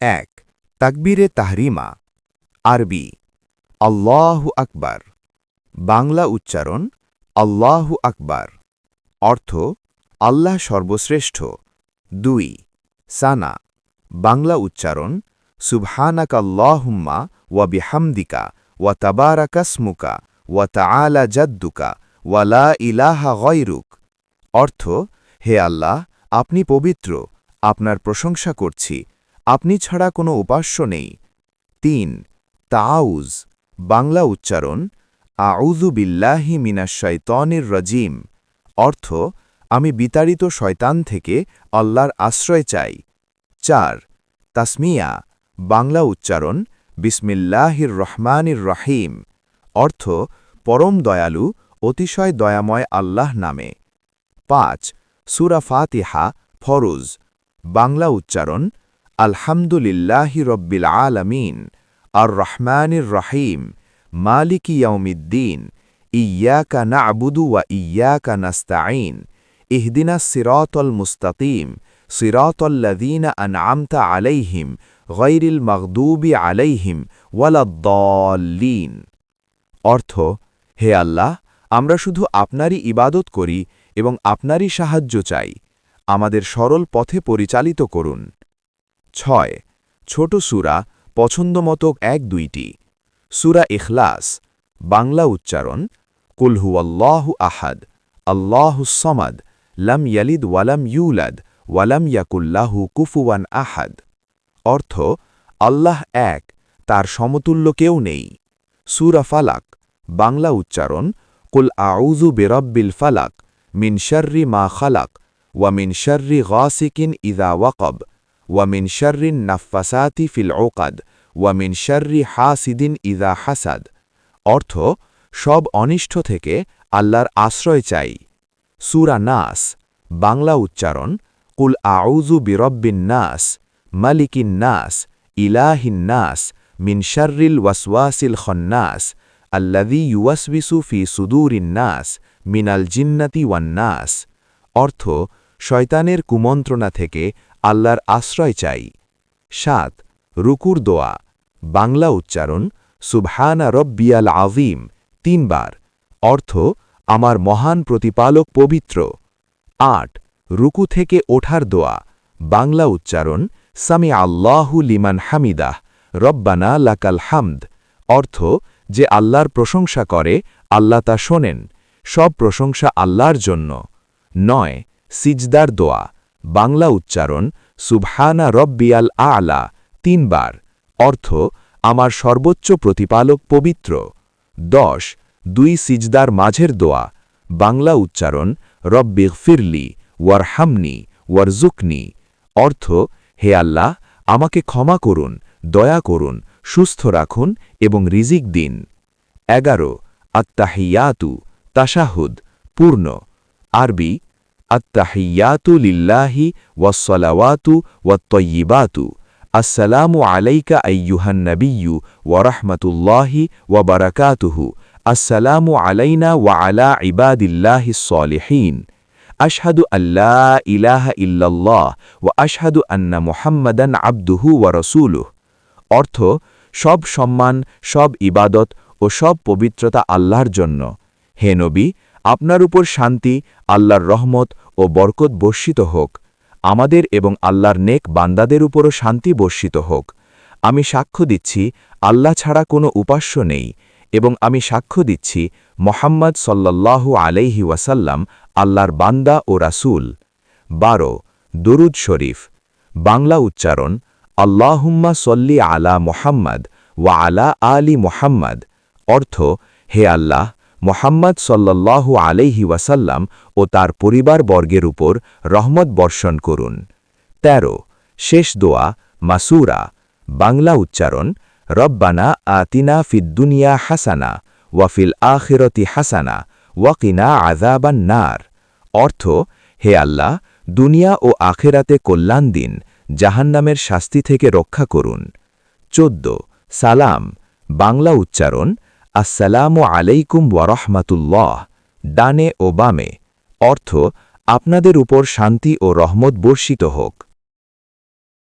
এক তাকবীরে তাহরিমা আরবি আল্লাহু আকবার বাংলা উচ্চারণ আল্লাহু আকবার অর্থ আল্লাহ সর্বশ্রেষ্ঠ ২ সানা বাংলা উচ্চারণ সুবহানাকাল্লাহুম্মা ওয়া বিহামদিকা ওয়া তাবারাকাসমুকা ওয়া তাআলা জাদ্দুকা ওয়া লা ইলাহা গায়রুক অর্থ হে আল্লাহ আপনি পবিত্র আপনার প্রশংসা করছি আপনি ছাড়া কোনো উপাস্য নেই ৩ তাআউজ বাংলা উচ্চারণ আউযু বিল্লাহি মিনাশ শাইতানির রাজিম অর্থ আমি বিতাড়িত শয়তান থেকে আল্লাহর আশ্রয় চাই ৪ তাসমিয়া বাংলা উচ্চারণ বিসমিল্লাহির রহমানির রহিম অর্থ পরম দয়ালু অতিশয় দয়াময় আল্লাহ নামে ৫ সূরা ফাতিহা ফরজ বাংলা উচ্চারণ আলহামদুলিল্লাহি রব্বিল আলামিন আর রহমানির রহিম মালিকি ইয়াউমিদ্দিন ইয়্যাকা না'বুদু ওয়া ইয়্যাকা নাস্তাঈন ইহদিনাস সিরাতাল মুস্তাকিম সিরাতাল্লাযীনা আন'আমতা আলাইহিম গায়রিল মাগদুবি আলাইহিম ওয়ালাদ-দাল্লিন অর্থ হে আল্লাহ আমরা শুধু আপনারই ইবাদত করি এবং আপনারই সাহায্য চাই আমাদের সরল পথে পরিচালিত করুন ৬ ছোট সূরা পছন্দমতো ১-২টি সূরা ইখলাস বাংলা উচ্চারণ কুল হুয়াল্লাহু আহাদ আল্লাহুস সামাদ লাম ইয়ালিদ ওয়ালাম ইউলাদ ওয়ালাম ইয়াকুল লাহু কুফুয়ান আহাদ অর্থ আল্লাহ এক তার সমতুল্য কেউ নেই সূরা ফালাক বাংলা উচ্চারণ কুল আউযু বিরাব্বিল ফালাক মিন শাররি মা খালাক ওয়া মিন শাররি গাসিকিন ইযা ওয়াকাব ওয়া মিন শাররিন নাফাসাতি ফিল উকাদ ওয়া মিন শাররি হাসিদিন ইযা হাসাদ অর্থ সব অনিষ্ট থেকে আল্লাহর আশ্রয় চাই সূরা নাস বাংলা উচ্চারণ কুল আউযু বিরাব্বিন নাস মালিকিন নাস ইলাহিন নাস মিন শাররিল ওয়াসওয়াসিল খান্নাস আল্লাযী ইউওয়াসবিসু ফি সুদুরিন নাস মিনাল জিন্নাতি ওয়ান নাস অর্থ শয়তানের কুমন্ত্রণা থেকে আল্লাহর আশ্রয় চাই ৭ রুকুর দোয়া বাংলা উচ্চারণ সুবহানা রব্বিয়াল আযীম ৩ বার অর্থ আমার মহান প্রতিপালক পবিত্র ৮ রুকু থেকে ওঠার দোয়া বাংলা উচ্চারণ সামি আল্লাহু লিমান হামিদাহ রব্বানা লাকাল হামদ অর্থ যে আল্লাহর প্রশংসা করে আল্লাহ তা শোনেন সব প্রশংসা আল্লাহর জন্য ৯ সিজদার দোয়া বাংলা উচ্চারণ সুবহানা রব্বিয়াল আ'লা ৩ বার অর্থ আমার সর্বোচ্চ প্রতিপালক পবিত্র ১০ ২ সিজদার মাঝের দোয়া বাংলা উচ্চারণ রব্বিগফিরলি ওয়ারহামনি ওয়ারজুকনি অর্থ হে আল্লাহ আমাকে ক্ষমা করুন দয়া করুন সুস্থ রাখুন এবং রিজিক দিন ১১ আত্তাহিয়াতু তাশাহুদ পূর্ণ আরবি আত্তাহিয়াতু লিল্লাহি ওয়াসসালাওয়াতু ওয়াত-তাইয়্যিবাতু আসসালামু আলাইকা আইয়ুহান নাবিয়্যু ওয়া রাহমাতুল্লাহি ওয়া বারাকাতুহু আসসালামু আলাইনা ওয়া আলা ইবাদিল্লাহিস সালিহিন আশহাদু আল্লা ইলাহা ইল্লাল্লাহ ওয়া আশহাদু আন্না মুহাম্মাদান আবদুহু ওয়া রাসূলুহু অর্থ সব সম্মান সব ইবাদত ও সব পবিত্রতা আল্লাহর জন্য হে নবী আপনার উপর শান্তি আল্লাহর রহমত ও বরকত বর্ষিত হোক আমাদের এবং আল্লাহর নেক বান্দাদের উপরও শান্তি বর্ষিত হোক আমি সাক্ষ্য দিচ্ছি আল্লাহ ছাড়া কোনো উপাস্য নেই এবং আমি সাক্ষ্য দিচ্ছি মুহাম্মদ সাল্লাল্লাহু আলাইহি ওয়াসাল্লাম আল্লাহর বান্দা ও রাসূল ১২ দুরূদ শরীফ বাংলা উচ্চারণ আল্লাহুম্মা সল্লি আলা মুহাম্মদ ওয়া আলা আলি মুহাম্মদ অর্থ হে আল্লাহ মুহাম্মদ সাল্লাল্লাহু আলাইহি ওয়াসাল্লাম ও তার পরিবারবর্গের উপর রহমত বর্ষণ করুন ১৩ শেষ দোয়া মাসুরা বাংলা উচ্চারণ রব্বানা আতিনা ফিদ দুনিয়া হাসানা ওয়া ফিল আখিরাতি হাসানা ওয়া কিনা আযাবান নার অর্থ হে আল্লাহ দুনিয়া ও আখিরাতে কল্যাণ দিন জাহান্নামের শাস্তি থেকে রক্ষা করুন ১৪ সালাম বাংলা উচ্চারণ আসসালামু আলাইকুম ওয়া রাহমাতুল্লাহ ডানে ও বামে অর্থ আপনাদের উপর শান্তি ও রহমত বর্ষিত হোক